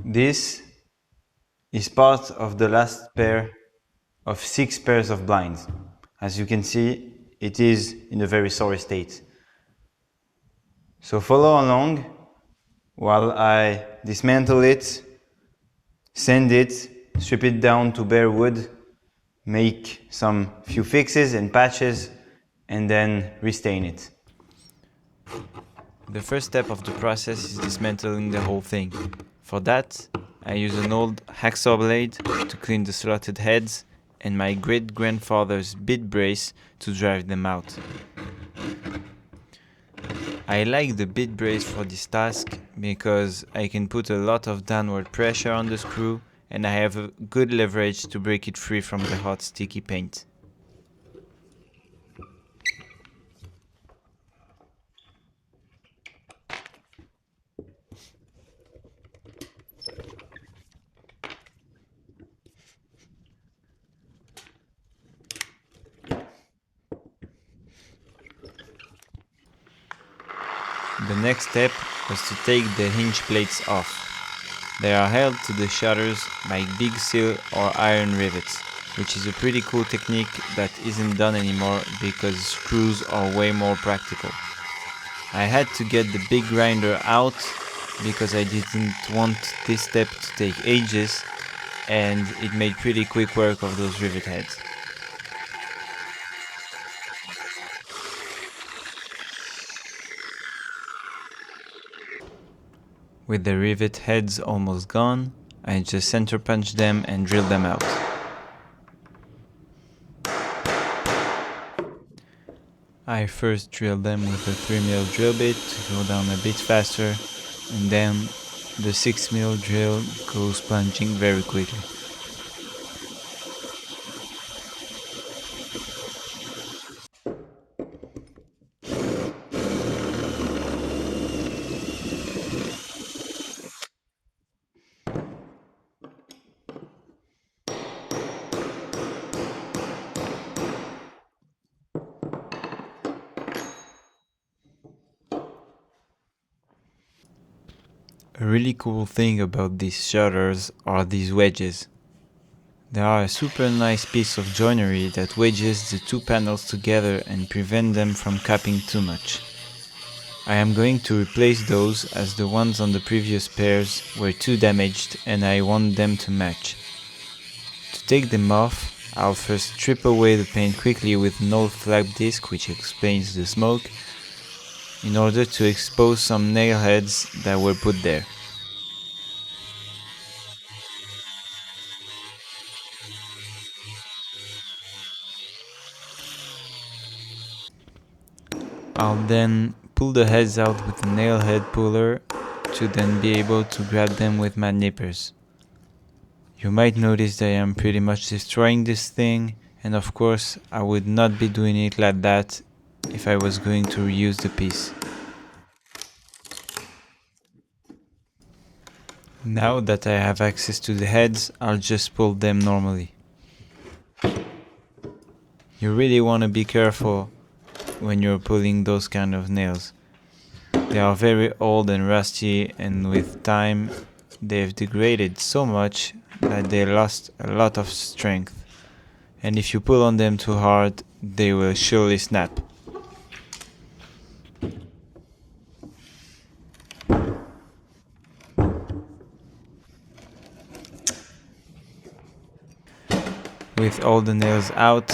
This is part of the last pair of 6 pairs of blinds. As you can see, it is in a very sorry state. So follow along while I dismantle it, sand it, strip it down to bare wood, make some few fixes and patches, and then restain it. The first step of the process is dismantling the whole thing. For that, I use an old hacksaw blade to clean the slotted heads and my great-grandfather's bit brace to drive them out. I like the bit brace for this task because I can put a lot of downward pressure on the screw and I have a good leverage to break it free from the hot sticky paint. The next step was to take the hinge plates off. They are held to the shutters by big steel or iron rivets, which is a pretty cool technique that isn't done anymore because screws are way more practical. I had to get the big grinder out because I didn't want this step to take ages, and it made pretty quick work of those rivet heads. With the rivet heads almost gone, I just center punch them and drill them out. I first drill them with a 3mm drill bit to go down a bit faster, and then the 6mm drill goes plunging very quickly. A really cool thing about these shutters are these wedges. They are a super nice piece of joinery that wedges the two panels together and prevent them from capping too much. I am going to replace those as the ones on the previous pairs were too damaged and I want them to match. To take them off, I'll first strip away the paint quickly with an old flap disc which explains the smoke, in order to expose some nail heads that were put there. I'll then pull the heads out with a nail head puller to then be able to grab them with my nippers. You might notice that I am pretty much destroying this thing, and of course I would not be doing it like that if I was going to reuse the piece. Now that I have access to the heads, I'll just pull them normally. You really want to be careful when you're pulling those kind of nails. They are very old and rusty, and with time they've degraded so much that they lost a lot of strength. And if you pull on them too hard, they will surely snap. With all the nails out,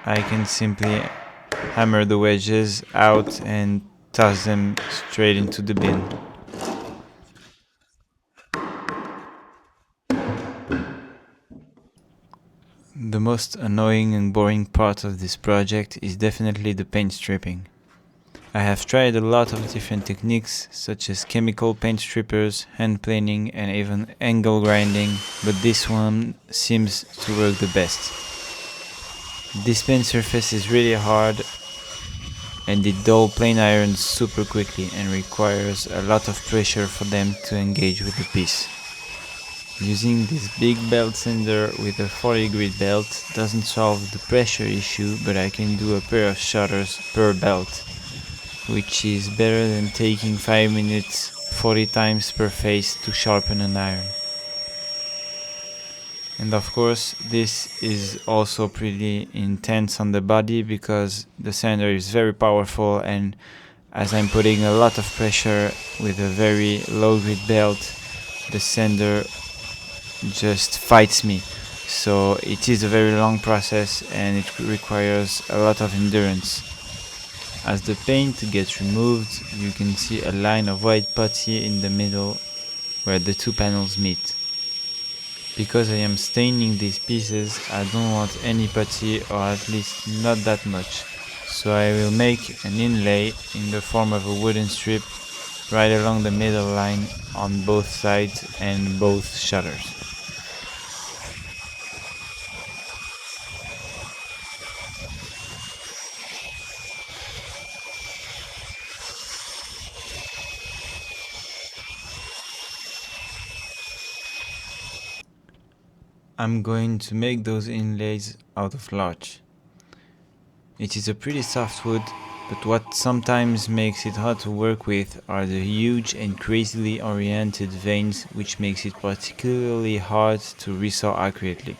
I can simply hammer the wedges out and toss them straight into the bin. The most annoying and boring part of this project is definitely the paint stripping. I have tried a lot of different techniques such as chemical paint strippers, hand planing and even angle grinding, but this one seems to work the best. This paint surface is really hard and it dull plain irons super quickly and requires a lot of pressure for them to engage with the piece. Using this big belt sander with a 40 grit belt doesn't solve the pressure issue, but I can do a pair of shutters per belt, which is better than taking 5 minutes 40 times per face to sharpen an iron. And of course, this is also pretty intense on the body because the sander is very powerful, and as I'm putting a lot of pressure with a very low grit belt, the sander just fights me. So it is a very long process and it requires a lot of endurance. As the paint gets removed, you can see a line of white putty in the middle where the two panels meet. Because I am staining these pieces, I don't want any putty, or at least not that much. So I will make an inlay in the form of a wooden strip right along the middle line on both sides and both shutters. I'm going to make those inlays out of larch. It is a pretty soft wood, but what sometimes makes it hard to work with are the huge and crazily oriented veins, which makes it particularly hard to resaw accurately.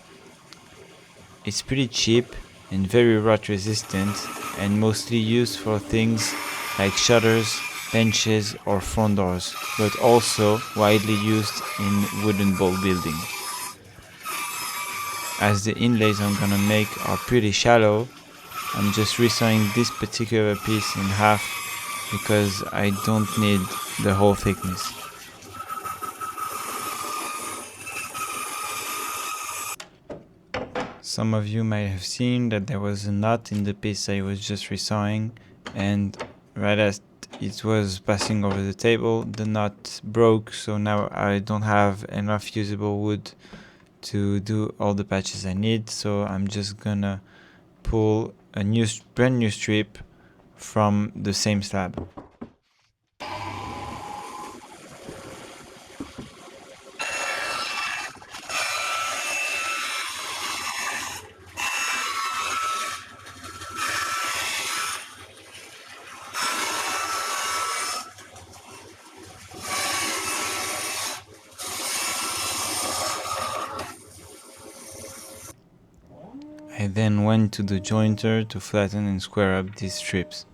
It's pretty cheap and very rot resistant, and mostly used for things like shutters, benches or front doors, but also widely used in wooden bolt building. As the inlays I'm gonna make are pretty shallow, I'm just resawing this particular piece in half because I don't need the whole thickness. Some of you might have seen that there was a knot in the piece I was just resawing, and right as it was passing over the table, the knot broke, so now I don't have enough usable wood to do all the patches I need, so I'm just gonna pull a brand new strip from the same slab. I then went to the jointer to flatten and square up these strips.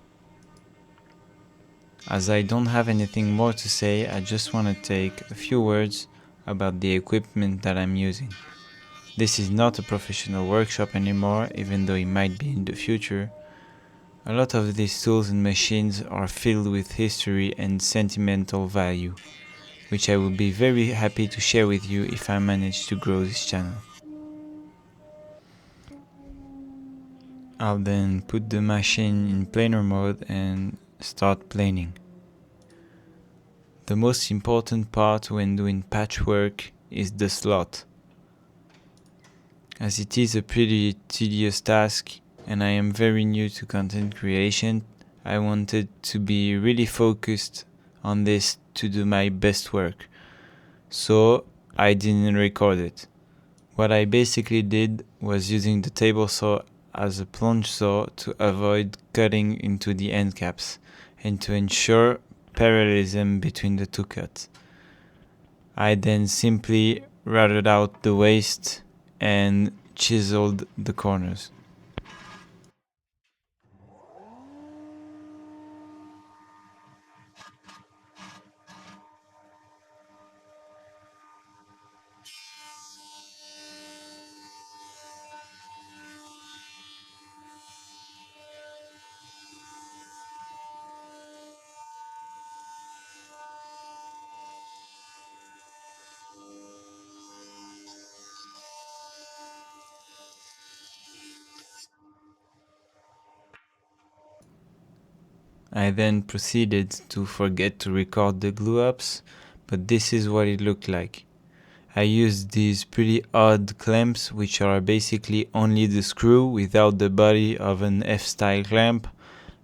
As I don't have anything more to say, I just want to take a few words about the equipment that I'm using. This is not a professional workshop anymore, even though it might be in the future. A lot of these tools and machines are filled with history and sentimental value, which I will be very happy to share with you if I manage to grow this channel. I'll then put the machine in planer mode and start planing. The most important part when doing patchwork is the slot. As it is a pretty tedious task and I am very new to content creation, I wanted to be really focused on this to do my best work. So I didn't record it. What I basically did was using the table saw as a plunge saw to avoid cutting into the end caps and to ensure parallelism between the two cuts. I then simply routed out the waste and chiseled the corners. I then proceeded to forget to record the glue ups, but this is what it looked like. I used these pretty odd clamps, which are basically only the screw without the body of an F-style clamp.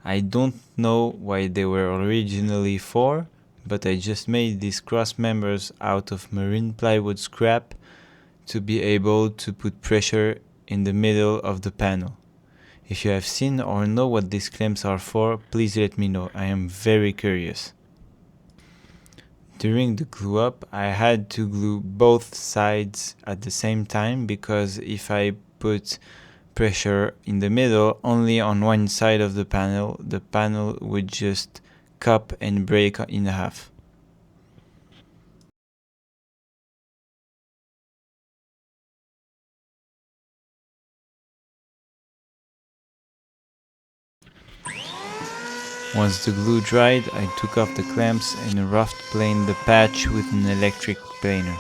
I don't know why they were originally for, but I just made these cross members out of marine plywood scrap to be able to put pressure in the middle of the panel. If you have seen or know what these clamps are for, please let me know. I am very curious. During the glue up, I had to glue both sides at the same time, because if I put pressure in the middle only on one side of the panel would just cup and break in half. Once the glue dried, I took off the clamps and rough planed the patch with an electric planer.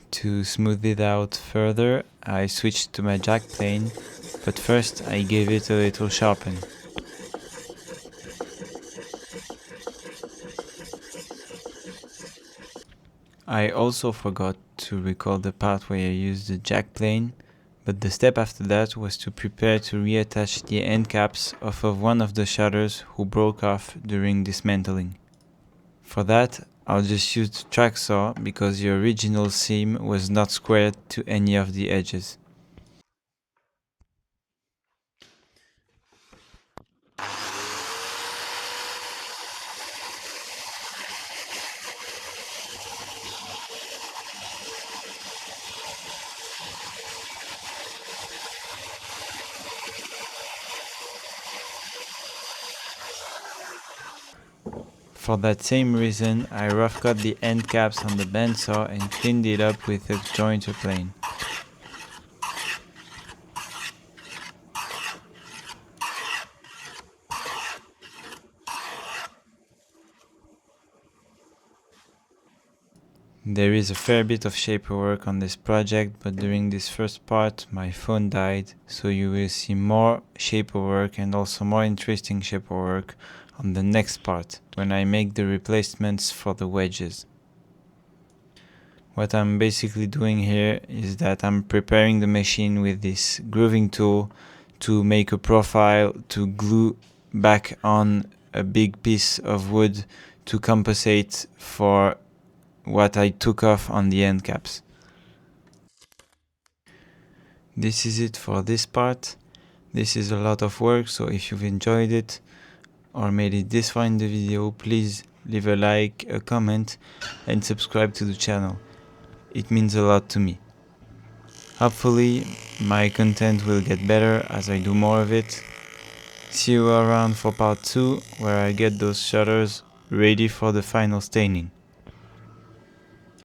To smooth it out further, I switched to my jack plane, but first I gave it a little sharpen. I also forgot to record the part where I used the jack plane, but the step after that was to prepare to reattach the end caps off of one of the shutters who broke off during dismantling. For that, I'll just use the track saw because the original seam was not squared to any of the edges. For that same reason, I rough cut the end caps on the bandsaw and cleaned it up with a jointer plane. There is a fair bit of shaper work on this project, but during this first part my phone died, so you will see more shaper work and also more interesting shaper work on the next part, when I make the replacements for the wedges. What I'm basically doing here is that I'm preparing the machine with this grooving tool to make a profile to glue back on a big piece of wood to compensate for what I took off on the end caps. This is it for this part. This is a lot of work, so if you've enjoyed it or made it this far in the video, please leave a like, a comment and subscribe to the channel. It means a lot to me. Hopefully my content will get better as I do more of it. See you around for part 2, where I get those shutters ready for the final staining.